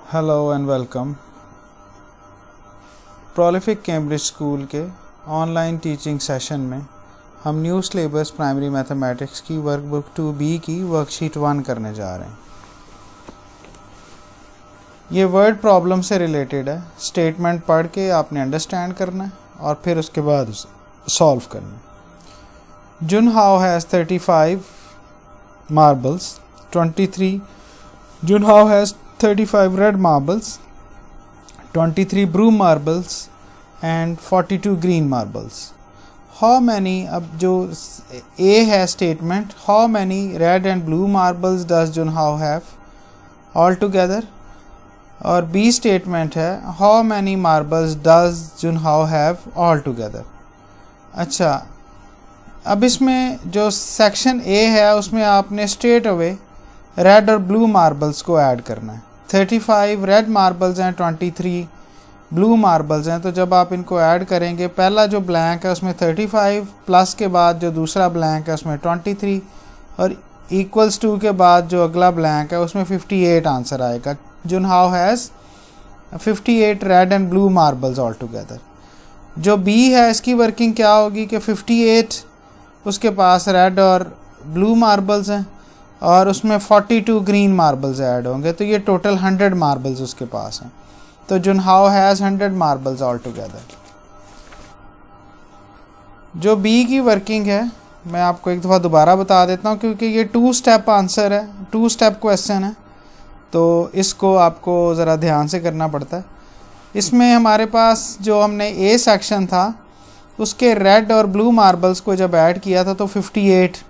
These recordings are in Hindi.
Hello and welcome. Prolific Cambridge school के ऑनलाइन टीचिंग सेशन में हम न्यू सिलेबस प्राइमरी मैथमेटिक्स की वर्कबुक 2B की वर्कशीट 1 करने जा रहे हैं। ये वर्ड प्रॉब्लम से रिलेटेड है। स्टेटमेंट पढ़ के आपने अंडरस्टैंड करना है और फिर उसके बाद सॉल्व करना है। जुनहाओ has 35 marbles, 23 Junhao has 35 red marbles, 23 blue marbles and 42 green marbles. How many, अब जो A है statement, how many red and blue marbles does Junhao have altogether? और B statement है how many marbles does Junhao have altogether? अच्छा, अब इसमें जो सेक्शन A है उसमें आपने स्ट्रेट अवे रेड और ब्लू मार्बल्स को ऐड करना है। 35 रेड मार्बल्स हैं, 23 ब्लू मार्बल्स हैं। तो जब आप इनको ऐड करेंगे, पहला जो ब्लैंक है उसमें 35 प्लस के बाद जो दूसरा ब्लैंक है उसमें 23 और इक्वल्स टू के बाद जो अगला ब्लैंक है उसमें 58 आंसर आएगा। Junhao has 58 red and blue marbles all together. जो बी है इसकी वर्किंग क्या होगी कि 58 उसके पास रेड और ब्लू मार्बल्स हैं और उसमें 42 ग्रीन मार्बल्स ऐड होंगे, तो ये टोटल 100 मार्बल्स उसके पास हैं। तो जुनहाओ हैज़ 100 मार्बल्स ऑल टुगेदर। जो बी की वर्किंग है मैं आपको एक दफ़ा दोबारा बता देता हूँ, क्योंकि ये 2 स्टेप आंसर है, 2 स्टेप क्वेश्चन है, तो इसको आपको ज़रा ध्यान से करना पड़ता है। इसमें हमारे पास जो हमने ए सेक्शन था उसके रेड और ब्लू मार्बल्स को जब ऐड किया था तो 58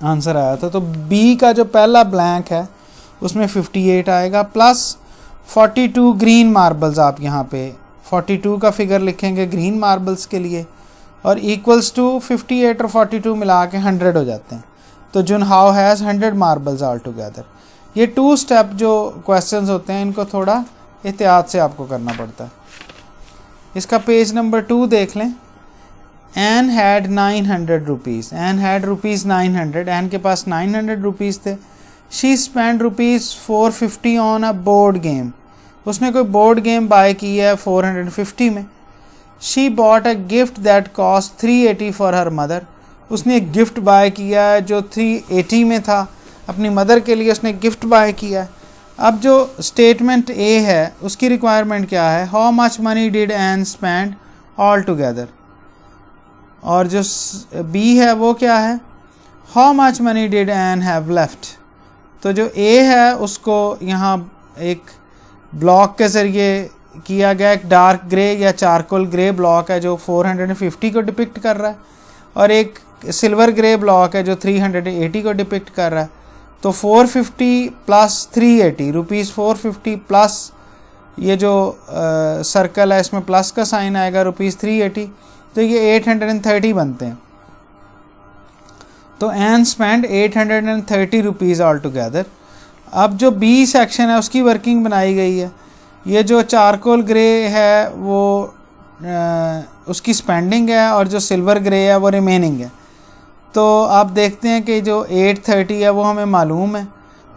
आंसर आया था। तो बी का जो पहला ब्लैंक है उसमें 58 आएगा प्लस 42 ग्रीन मार्बल्स। आप यहाँ पे 42 का फिगर लिखेंगे ग्रीन मार्बल्स के लिए और इक्वल्स टू 58 और 42 मिला के 100 हो जाते हैं। तो जुनहाओ हैज़ 100 मार्बल्स ऑल टुगेदर। ये 2 स्टेप जो क्वेश्चंस होते हैं इनको थोड़ा एहतियात से आपको करना पड़ता है। इसका पेज नंबर 2 देख लें। Ann had 900 rupees. Ann had rupees 900। Ann के पास 900 रुपीज़ थे। She spend rupees 450 on a board game. उसने कोई बोर्ड गेम बाय की है 450 में। She bought a gift that cost 380 for her mother. उसने एक गिफ्ट बाय किया है जो 380 में था, अपनी मदर के लिए उसने गिफ्ट बाय किया है। अब जो स्टेटमेंट ए है उसकी रिक्वायरमेंट क्या है? How much money did an spend all together. और जो बी है वो क्या है? How much money did an have left. तो जो ए है उसको यहाँ एक ब्लॉक के ज़रिए किया गया, एक डार्क ग्रे या चारकोल ग्रे ब्लॉक है जो 450 को डिपिक्ट कर रहा है और एक सिल्वर ग्रे ब्लॉक है जो 380 को डिपिक्ट कर रहा है। तो 450 प्लस 380 रुपीज़ 450 प्लस ये जो सर्कल है इसमें प्लस का साइन आएगा रुपीज़ 380, तो ये 830 बनते हैं। तो and spend 830 rupees all together. अब जो बी सेक्शन है उसकी वर्किंग बनाई गई है। ये जो चारकोल ग्रे है वो उसकी स्पेंडिंग है और जो सिल्वर ग्रे है वो रिमेनिंग है। तो आप देखते हैं कि जो 830 है वो हमें मालूम है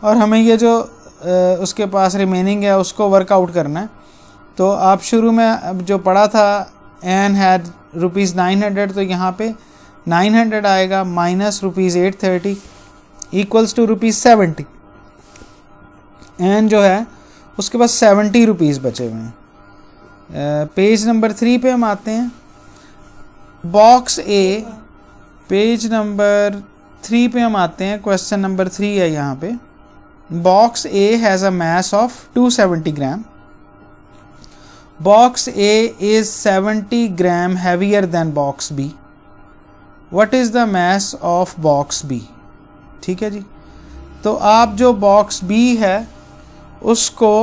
और हमें ये जो उसके पास रिमेनिंग है उसको वर्कआउट करना है। तो आप शुरू में जो पढ़ा था एन हैड रुपीज़ 900, तो यहाँ पे 900 आएगा minus rupees 830 equals to rupees 70। And जो है उसके पास 70 रुपीज़ बचे हुए हैं। पेज नंबर 3 पे हम आते हैं। बॉक्स ए, पेज नंबर 3 पे हम आते हैं। क्वेश्चन नंबर 3 है यहाँ पे। Box A has a mass of 270 gram. Box A is 70 gram heavier than box B. What is the mass of box B? ठीक है जी। तो आप जो box B है उसको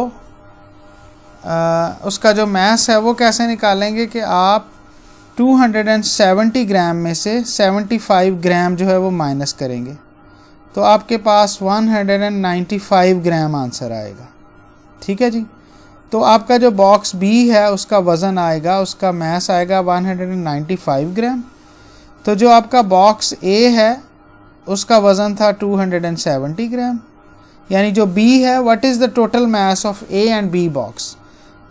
उसका जो mass है वो कैसे निकालेंगे कि आप 270 ग्राम में से 75 ग्राम जो है वो माइनस करेंगे, तो आपके पास 195 ग्राम आंसर आएगा। ठीक है जी। तो आपका जो बॉक्स बी है उसका वज़न आएगा, उसका मैस आएगा 195 ग्राम। तो जो आपका बॉक्स ए है उसका वज़न था 270 ग्राम। यानी जो B है, what is the total mass of A and B box.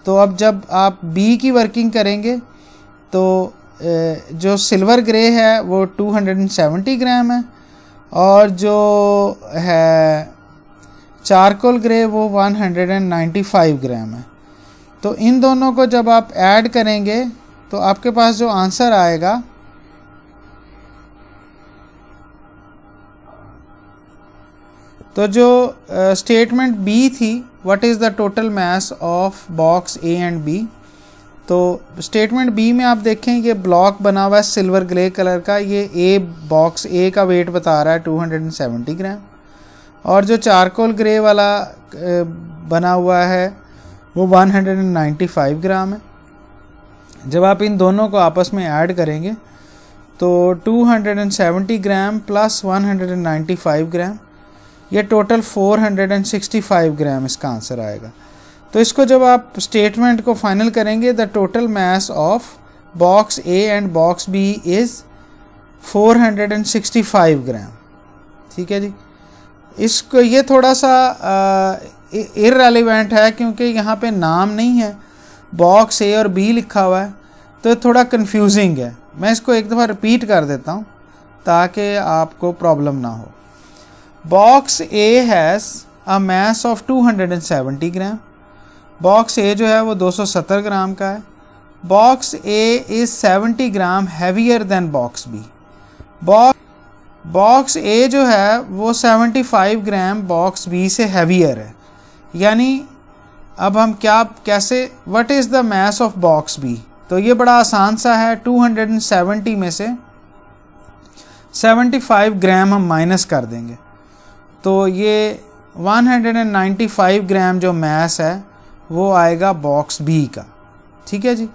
तो अब जब आप B की वर्किंग करेंगे तो जो सिल्वर ग्रे है वो 270 ग्राम है, और जो है चारकोल ग्रे वो 195 ग्राम है। तो इन दोनों को जब आप ऐड करेंगे तो आपके पास जो आंसर आएगा तो जो स्टेटमेंट बी थी, what is the total mass of box A and B. तो स्टेटमेंट बी में आप देखें ये ब्लॉक बना हुआ है सिल्वर ग्रे कलर का, ये ए बॉक्स ए का वेट बता रहा है 270 ग्राम, और जो चारकोल ग्रे वाला बना हुआ है वो 195 ग्राम है। जब आप इन दोनों को आपस में ऐड करेंगे तो 270 ग्राम प्लस 195 ग्राम, ये टोटल 465 ग्राम इसका आंसर आएगा। तो इसको जब आप स्टेटमेंट को फाइनल करेंगे, the total mass of box A and box B is 465 gram. ठीक है जी। इसको ये थोड़ा सा इररेलेवेंट है क्योंकि यहाँ पे नाम नहीं है, बॉक्स ए और बी लिखा हुआ है, तो थोड़ा कंफ्यूजिंग है। मैं इसको एक दफ़ा रिपीट कर देता हूँ ताकि आपको प्रॉब्लम ना हो। Box A has a mass of 270 gram, box A जो है वो 270 ग्राम का है। Box A is 70 gram heavier than box B. Box A जो है वो 75 ग्राम बॉक्स बी से हैवियर है। यानी अब हम कैसे what is the mass of box B, तो ये बड़ा आसान सा है। 270 में से 75 ग्राम हम माइनस कर देंगे तो ये 195 ग्राम जो मास है वो आएगा बॉक्स बी का। ठीक है जी।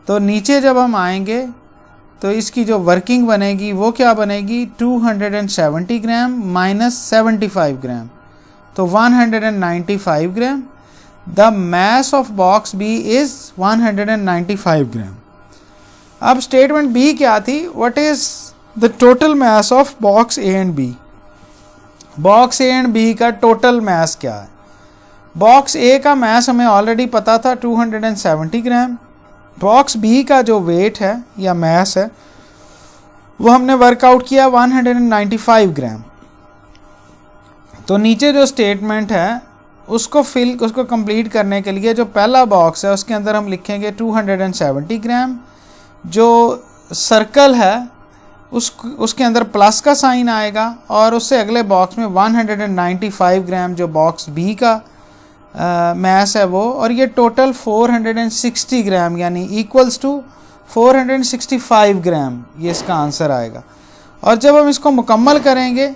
तो नीचे जब हम आएंगे तो इसकी जो वर्किंग बनेगी वो क्या बनेगी, 270 ग्राम माइनस 75 ग्राम, तो 195 gram. The mass of box B is 195 gram. अब स्टेटमेंट बी क्या थी, what is the total mass of box A and B. Box A and B का टोटल मास क्या है। बॉक्स ए का मास हमें ऑलरेडी पता था 270 ग्राम। बॉक्स बी का जो वेट है या मास है वो हमने वर्कआउट किया 195 ग्राम। तो नीचे जो स्टेटमेंट है उसको कंप्लीट करने के लिए जो पहला बॉक्स है उसके अंदर हम लिखेंगे 270 ग्राम, जो सर्कल है उसके अंदर प्लस का साइन आएगा, और उससे अगले बॉक्स में 195 ग्राम जो बॉक्स बी का मास है वो, और ये टोटल 460 ग्राम यानी इक्वल्स टू 465 ग्राम ये इसका आंसर आएगा। और जब हम इसको मुकम्मल करेंगे,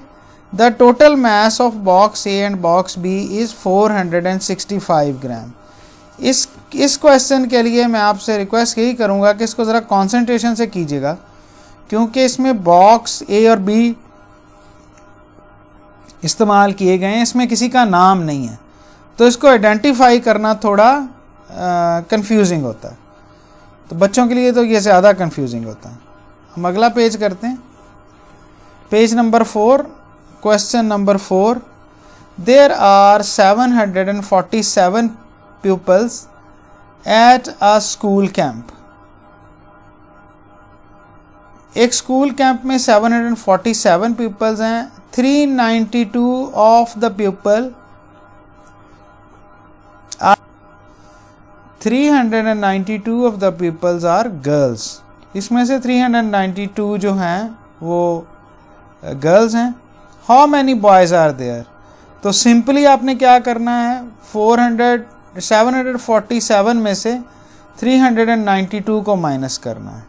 the total mass of box A and box B is 465 gram. इस क्वेश्चन के लिए मैं आपसे रिक्वेस्ट यही करूँगा कि इसको ज़रा कॉन्सेंट्रेशन से कीजिएगा, क्योंकि इसमें बॉक्स ए और बी इस्तेमाल किए गए हैं, इसमें किसी का नाम नहीं है, तो इसको आइडेंटिफाई करना थोड़ा कंफ्यूजिंग होता है। तो बच्चों के लिए तो ये ज़्यादा कंफ्यूजिंग होता है। हम अगला पेज करते हैं, page number 4, question number 4। There are 747 pupils at a school camp. एक स्कूल कैंप में 747 पीपल्स हैं। 392 of the people 392 of the peoples are girls. इसमें से 392 जो हैं वो गर्ल्स हैं। How many boys are there. तो सिंपली आपने क्या करना है, 747 में से 392 को माइनस करना है,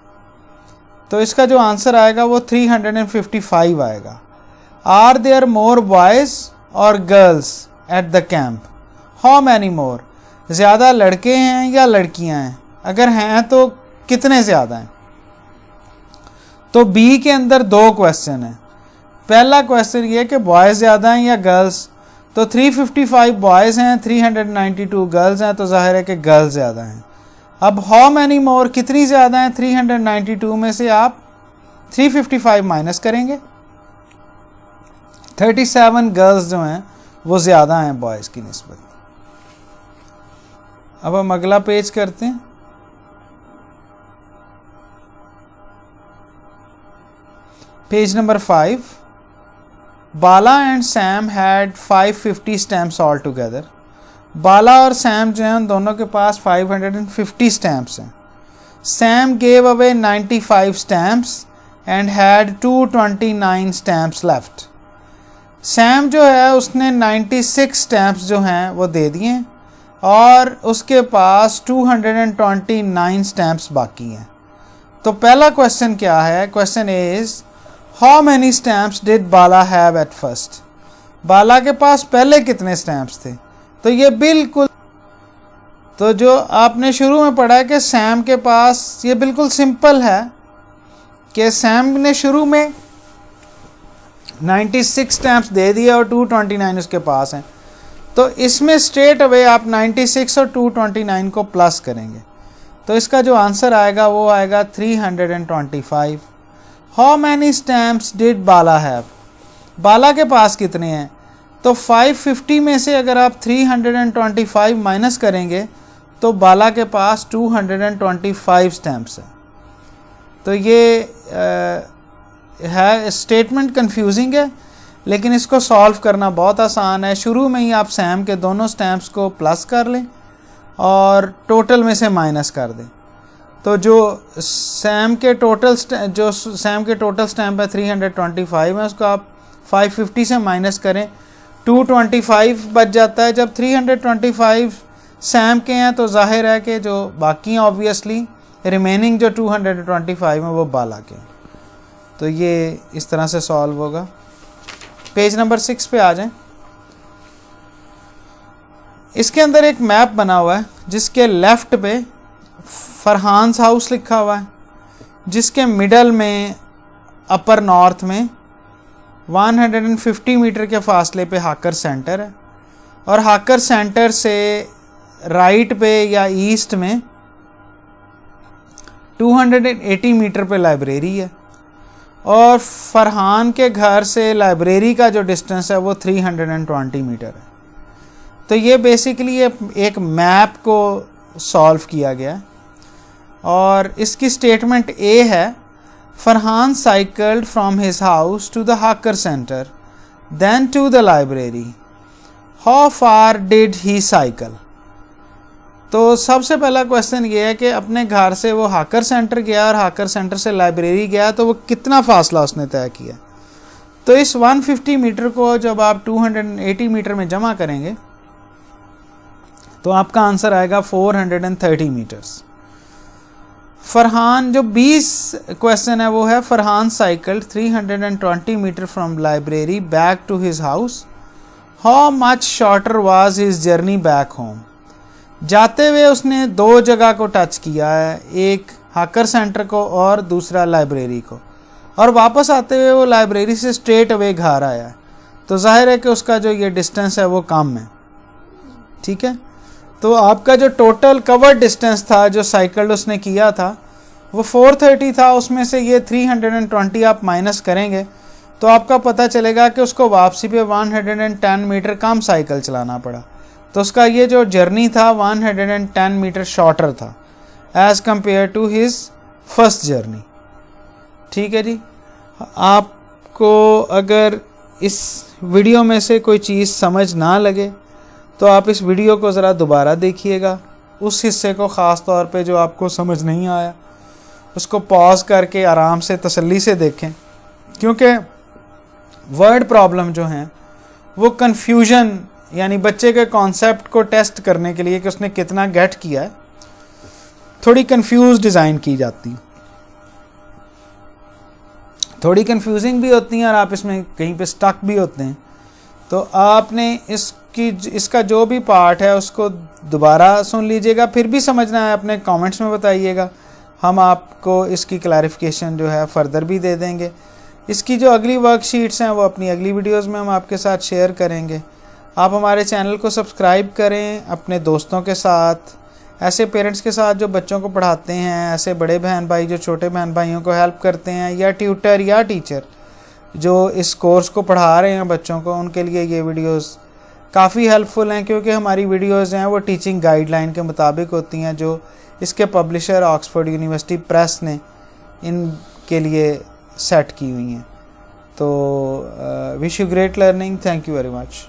तो इसका जो आंसर आएगा वो 355 आएगा। आर देयर मोर बॉयज़ और girls at the camp. How many more, ज़्यादा लड़के हैं या लड़कियां हैं, अगर हैं तो कितने ज़्यादा हैं। तो बी के अंदर दो क्वेश्चन हैं। पहला क्वेश्चन ये कि बॉयज़ ज़्यादा हैं या गर्ल्स, तो 355 बॉयज़ हैं, 392 गर्ल्स हैं, तो जाहिर है कि गर्ल्स ज़्यादा हैं। अब हाउ मैनी मोर, कितनी ज़्यादा हैं, 392 में से आप 355 माइनस करेंगे, 37 गर्ल्स जो हैं वो ज़्यादा हैं बॉयज़ की निस्बत। अब हम अगला पेज करते हैं। Page number 5। Bala and Sam had 550 stamps all together. Bala और सैम जो हैं उन दोनों के पास 550 स्टैम्प्स हैं। Sam gave away 95 stamps and had 229 stamps left. Sam जो है उसने 96 स्टैम्प्स जो हैं वो दे दिए और उसके पास 229 स्टैम्प्स बाकी हैं। तो पहला क्वेश्चन क्या है? Question is how many stamps did Bala have at first. Bala के पास पहले कितने स्टैम्प्स थे? तो ये बिल्कुल, तो जो आपने शुरू में पढ़ा है कि सैम के पास, ये बिल्कुल सिंपल है कि सैम ने शुरू में 96 स्टैम्प्स दे दिए और 229 उसके पास हैं। तो इसमें स्ट्रेट अवे आप 96 और 229 को प्लस करेंगे तो इसका जो आंसर आएगा वो आएगा 325। How many stamps did Bala have. Bala के पास कितने हैं? तो 550 में से अगर आप 325 माइनस करेंगे तो बाला के पास 225 स्टैम्प्स हैं। तो ये है स्टेटमेंट कंफ्यूजिंग है, लेकिन इसको सॉल्व करना बहुत आसान है। शुरू में ही आप सैम के दोनों स्टैम्प्स को प्लस कर लें और टोटल में से माइनस कर दें। तो जो सैम के टोटल स्टैम्प है 325 है, उसको आप 550 से माइनस करें, 225 बच जाता है। जब 325 सैम के हैं तो जाहिर है कि जो बाकी हैं ऑब्वियसली रिमेनिंग जो 225 हैं वो बाला के। तो ये इस तरह से सॉल्व होगा। पेज नंबर 6 पे आ जाएं। इसके अंदर एक मैप बना हुआ है जिसके लेफ्ट पे फरहान्स हाउस लिखा हुआ है, जिसके मिडल में अपर नॉर्थ में 150 मीटर के फासले पे हाकर सेंटर है और हाकर सेंटर से राइट पे या ईस्ट में 280 मीटर पे लाइब्रेरी है और फरहान के घर से लाइब्रेरी का जो डिस्टेंस है वो 320 मीटर है। तो ये बेसिकली एक मैप को सॉल्व किया गया और इसकी स्टेटमेंट ए है, Farhan cycled from his house to the hawker centre then to the library. How far did he cycle. तो सबसे पहला क्वेश्चन ये है कि अपने घर से वो हाकर सेंटर गया और हाकर सेंटर से लाइब्रेरी गया तो वो कितना फासला उसने तय किया। तो इस 150 मीटर को जब आप 280 मीटर में जमा करेंगे तो आपका आंसर आएगा 430 मीटर्स। फरहान जो 20 क्वेश्चन है वो है, Farhan cycled 320 metre from library back to his house. How much shorter was his journey back home. जाते हुए उसने दो जगह को टच किया है, एक हाकर सेंटर को और दूसरा लाइब्रेरी को, और वापस आते हुए वो लाइब्रेरी से स्ट्रेट अवे घर आया है। तो जाहिर है कि उसका जो ये डिस्टेंस है वो कम है। ठीक है, तो आपका जो टोटल कवर डिस्टेंस था जो साइकिल उसने किया था वो 430 था, उसमें से ये 320 आप माइनस करेंगे तो आपका पता चलेगा कि उसको वापसी पे 110 मीटर कम साइकिल चलाना पड़ा। तो उसका ये जो जर्नी था 110 मीटर शॉर्टर था as compare to his first journey. ठीक है जी, आपको अगर इस वीडियो में से कोई चीज़ समझ ना लगे तो आप इस वीडियो को ज़रा दोबारा देखिएगा, उस हिस्से को ख़ास तौर पे जो आपको समझ नहीं आया उसको पॉज करके आराम से तसल्ली से देखें, क्योंकि वर्ड प्रॉब्लम जो हैं वो कन्फ्यूजन यानी बच्चे के कॉन्सेप्ट को टेस्ट करने के लिए कि उसने कितना गेट किया है, थोड़ी कंफ्यूज डिज़ाइन की जाती है, थोड़ी कंफ्यूजिंग भी होती हैं और आप इसमें कहीं पे स्टक भी होते हैं। तो आपने इसका जो भी पार्ट है उसको दोबारा सुन लीजिएगा, फिर भी समझना है अपने कमेंट्स में बताइएगा, हम आपको इसकी क्लैरिफिकेशन जो है फर्दर भी दे देंगे। इसकी जो अगली वर्कशीट्स हैं वो अपनी अगली वीडियोस में हम आपके साथ शेयर करेंगे। आप हमारे चैनल को सब्सक्राइब करें अपने दोस्तों के साथ, ऐसे पेरेंट्स के साथ जो बच्चों को पढ़ाते हैं, ऐसे बड़े बहन भाई जो छोटे बहन भाइयों को हेल्प करते हैं, या ट्यूटर या टीचर जो इस कोर्स को पढ़ा रहे हैं बच्चों को, उनके लिए ये वीडियोस काफ़ी हेल्पफुल हैं, क्योंकि हमारी वीडियोज़ हैं वो टीचिंग गाइडलाइन के मुताबिक होती हैं जो इसके पब्लिशर ऑक्सफोर्ड यूनिवर्सिटी प्रेस ने इनके लिए सेट की हुई हैं। तो wish you great learning. Thank you very much.